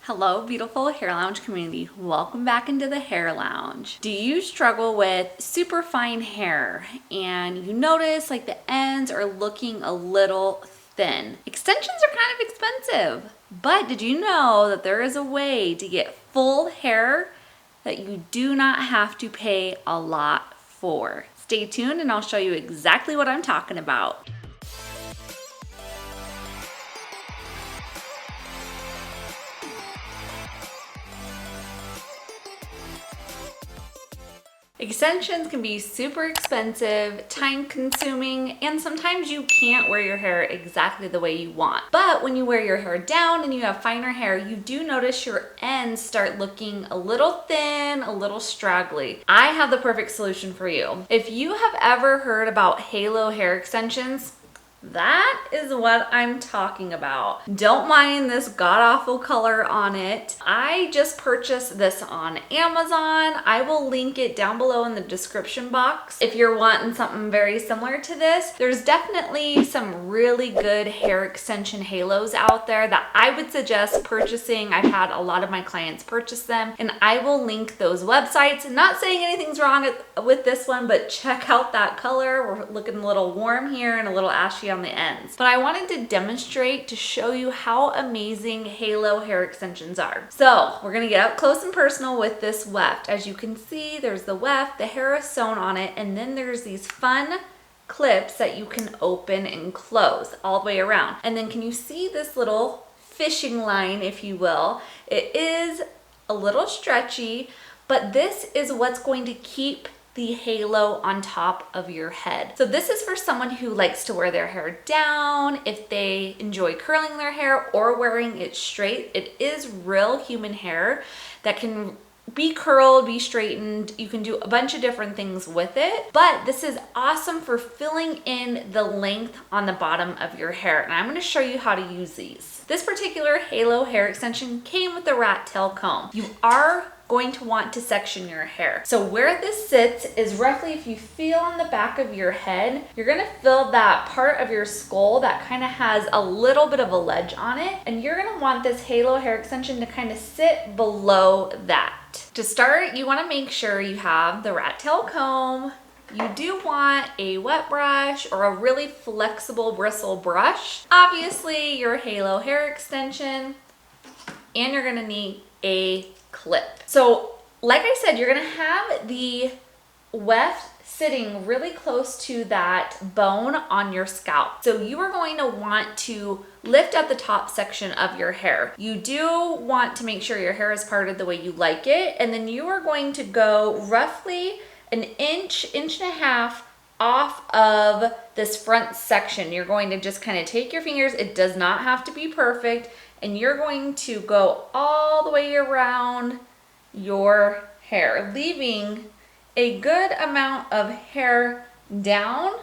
Hello, beautiful Hair Lounge community. Welcome back into the Hair Lounge. Do you struggle with super fine hair and you notice like the ends are looking a little thin? Extensions are kind of expensive, but did you know that there is a way to get full hair that you do not have to pay a lot for? Stay tuned and I'll show you exactly what I'm talking about. Extensions can be super expensive, time consuming, and sometimes you can't wear your hair exactly the way you want. But when you wear your hair down and you have finer hair, you do notice your ends start looking a little thin, a little straggly. I have the perfect solution for you. If you have ever heard about halo hair extensions, that is what I'm talking about. Don't mind this god-awful color on it. I just purchased this on Amazon. I will link it down below in the description box if you're wanting something very similar to this. There's definitely some really good hair extension halos out there that I would suggest purchasing. I've had a lot of my clients purchase them, and I will link those websites. Not saying anything's wrong with this one, but check out that color. We're looking a little warm here and a little ashy on the ends. But I wanted to demonstrate to show you how amazing halo hair extensions are. So we're gonna get up close and personal with this weft. As you can see, there's the weft, the hair is sewn on it, and then there's these fun clips that you can open and close all the way around. And then can you see this little fishing line, if you will? It is a little stretchy, but this is what's going to keep the halo on top of your head. So this is for someone who likes to wear their hair down, if they enjoy curling their hair or wearing it straight. It is real human hair that can be curled, be straightened. You can do a bunch of different things with it, but this is awesome for filling in the length on the bottom of your hair. And I'm going to show you how to use these. This particular halo hair extension came with the rat tail comb. You are going to want to section your hair. So where this sits is roughly, if you feel on the back of your head, you're gonna feel that part of your skull that kind of has a little bit of a ledge on it, and you're gonna want this halo hair extension to kind of sit below that. To start, you wanna make sure you have the rat tail comb. You do want a wet brush or a really flexible bristle brush. Obviously your halo hair extension, and you're gonna need a clip. So like I said, you're gonna have the weft sitting really close to that bone on your scalp. So you are going to want to lift up the top section of your hair. You do want to make sure your hair is parted the way you like it, and then you are going to go roughly an inch, inch and a half off of this front section. You're going to just kind of take your fingers, it does not have to be perfect, and you're going to go all the way around your hair, leaving a good amount of hair down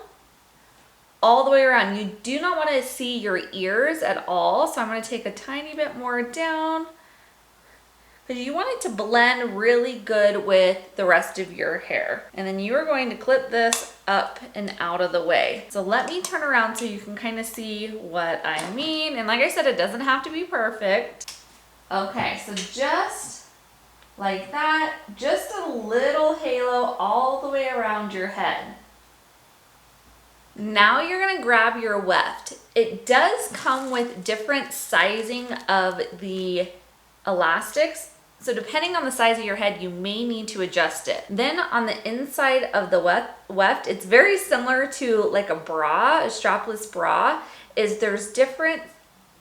all the way around. You do not want to see your ears at all, so I'm going to take a tiny bit more down, because you want it to blend really good with the rest of your hair. And then you are going to clip this up and out of the way. So let me turn around so you can kind of see what I mean. And like I said, it doesn't have to be perfect. Okay, so just like that, just a little halo all the way around your head. Now you're gonna grab your weft. It does come with different sizing of the elastics. So depending on the size of your head, you may need to adjust it. Then on the inside of the weft, it's very similar to like a bra, a strapless bra, is there's different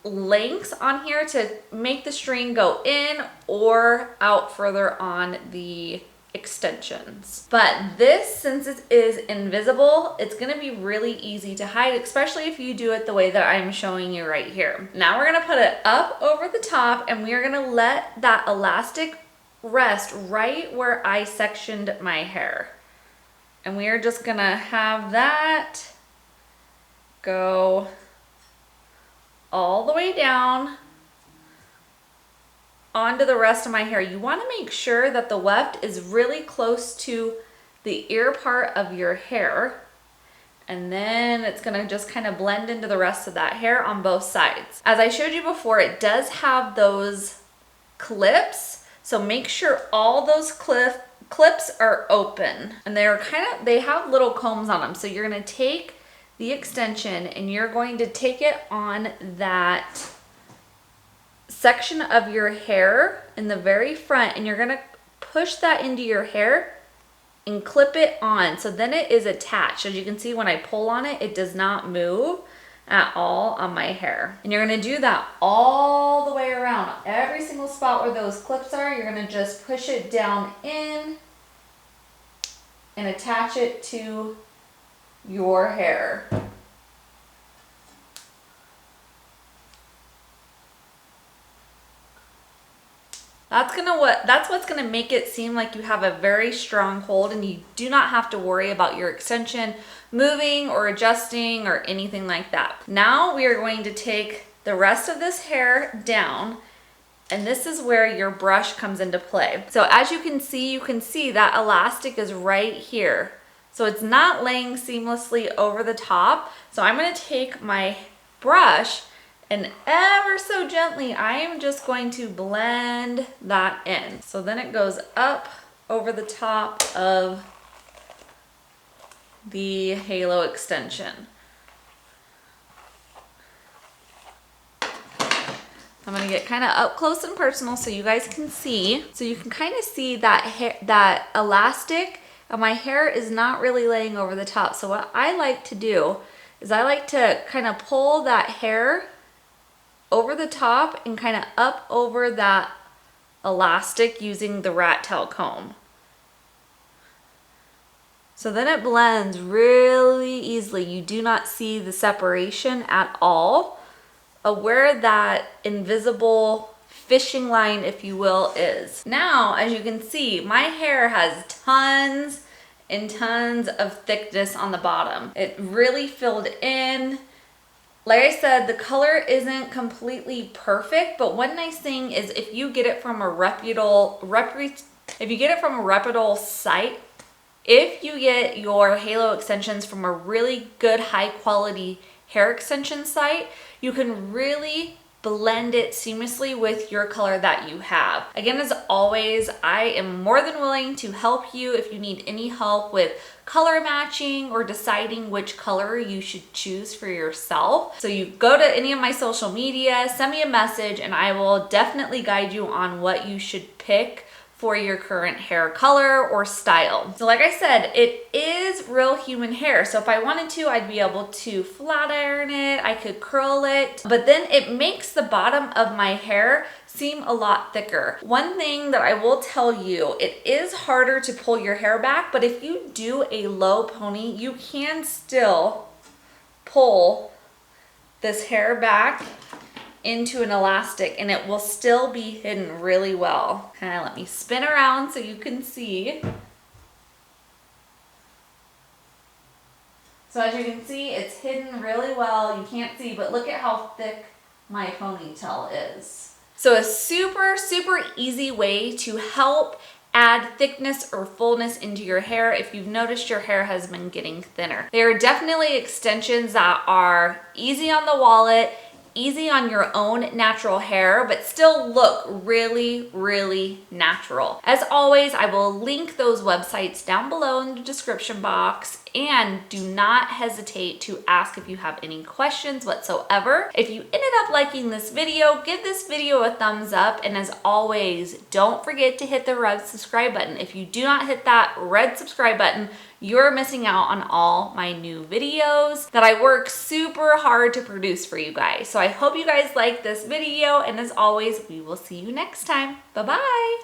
lengths on here to make the string go in or out further on the extensions. But this, since it is invisible, it's gonna be really easy to hide, especially if you do it the way that I'm showing you right here. Now we're gonna put it up over the top, and we are gonna let that elastic rest right where I sectioned my hair. And we are just gonna have that go all the way down onto the rest of my hair. You want to make sure that the weft is really close to the ear part of your hair, and then it's going to just kind of blend into the rest of that hair on both sides. As I showed you before, it does have those clips. So make sure all those clips are open, and they have little combs on them. So you're gonna take the extension and you're going to take it on that section of your hair in the very front, and you're gonna push that into your hair and clip it on. So then it is attached. As you can see, when I pull on it, it does not move at all on my hair. And you're gonna do that all the way around. Every single spot where those clips are, you're gonna just push it down in and attach it to your hair. That's what's gonna make it seem like you have a very strong hold, and you do not have to worry about your extension moving or adjusting or anything like that. Now we are going to take the rest of this hair down, and this is where your brush comes into play. So as you can see that elastic is right here. So it's not laying seamlessly over the top. So I'm gonna take my brush, and ever so gently, I am just going to blend that in. So then it goes up over the top of the halo extension. I'm gonna get kind of up close and personal so you guys can see. So you can kind of see that elastic of my hair is not really laying over the top. So what I like to do is I like to kind of pull that hair over the top and kind of up over that elastic using the rat tail comb. So then it blends really easily. You do not see the separation at all of where that invisible fishing line, if you will, is. Now, as you can see, my hair has tons and tons of thickness on the bottom. It really filled in. Like I said, the color isn't completely perfect, but one nice thing is if you get it from a reputable site, if you get your halo extensions from a really good high quality hair extension site, you can really blend it seamlessly with your color that you have. Again, as always, I am more than willing to help you if you need any help with color matching or deciding which color you should choose for yourself. So you go to any of my social media, send me a message, and I will definitely guide you on what you should pick for your current hair color or style. So like I said, it is real human hair. So if I wanted to, I'd be able to flat iron it, I could curl it, but then it makes the bottom of my hair seem a lot thicker. One thing that I will tell you, it is harder to pull your hair back, but if you do a low pony, you can still pull this hair back into an elastic and it will still be hidden really well. Kind of let me spin around so you can see. So as you can see, it's hidden really well. You can't see, but look at how thick my ponytail is. So a super, super easy way to help add thickness or fullness into your hair if you've noticed your hair has been getting thinner. There are definitely extensions that are easy on the wallet, easy on your own natural hair, but still look really, really natural. As always, I will link those websites down below in the description box, and do not hesitate to ask if you have any questions whatsoever. If you ended up liking this video, give this video a thumbs up, and as always, don't forget to hit the red subscribe button. If you do not hit that red subscribe button, you're missing out on all my new videos that I work super hard to produce for you guys. So I hope you guys like this video, and as always, we will see you next time. Bye-bye.